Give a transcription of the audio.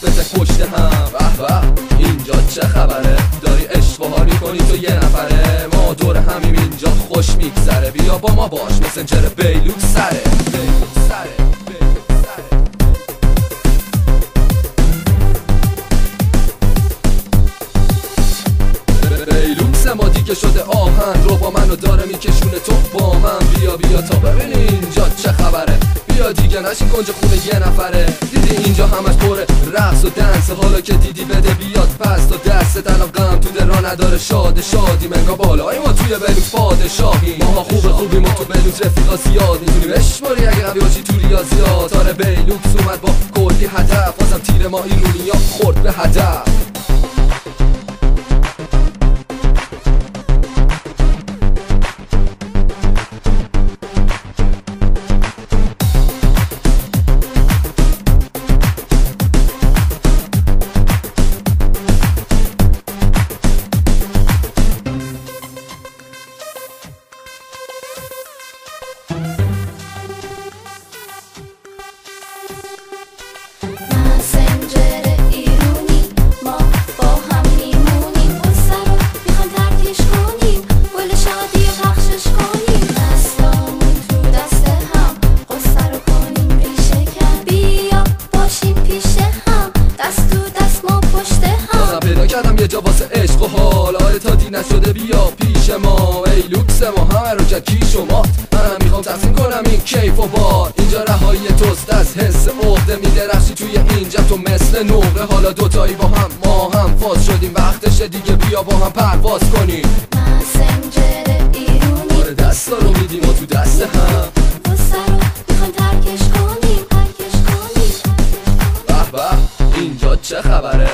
تک پشت هم. به به اینجا چه خبره؟ داری عشق و حال میکنی تو یه نفره. ما دور همیم اینجا خوش میگذره. بیا با ما باش مسنجر بیلوک سره. بیلوکس ما دیگه شده آهن رو با منو داره میکشونه تو با من. بیا تا ببینی اینجا چه خبره. بیا دیگه نشین کنج خونه یه نفره. دیدی اینجا همش پره رقص و دنس. حالا که دیدی بده بیاد پس تا دست الان غم تو درا نداره. شادی منگا بالای ما توی بیلوک پادشاهی. ماها خوبی ما تو بیلوک رفیقا زیاد. میتونی بشماری اگه قوی باشی تو ریاضیات. آره بیلوکس اومد با کلی هدف. بازم تیر ما ایرونیا خورد به هدف. کردم یه جا واسه عشق و حال. آره تا دی نشده بیا پیش ما. بیلوکس ما همه رو کرد کیش و مات. منم میخوام تقسیم کنم این کیف و بار. اینجا رهایی توست از حس عقده. میدرخشی توی اینجا تو مثل نقره. حالا دوتایی با هم ما هم فاز شدیم. وقتشه دیگه بیا با هم پرواز کنیم. مسنجر ایرونی. آره دستا رو میدیم و تو دست هم. واسه رو میخوایم ترکش کنیم. به به اینجا چه خبره؟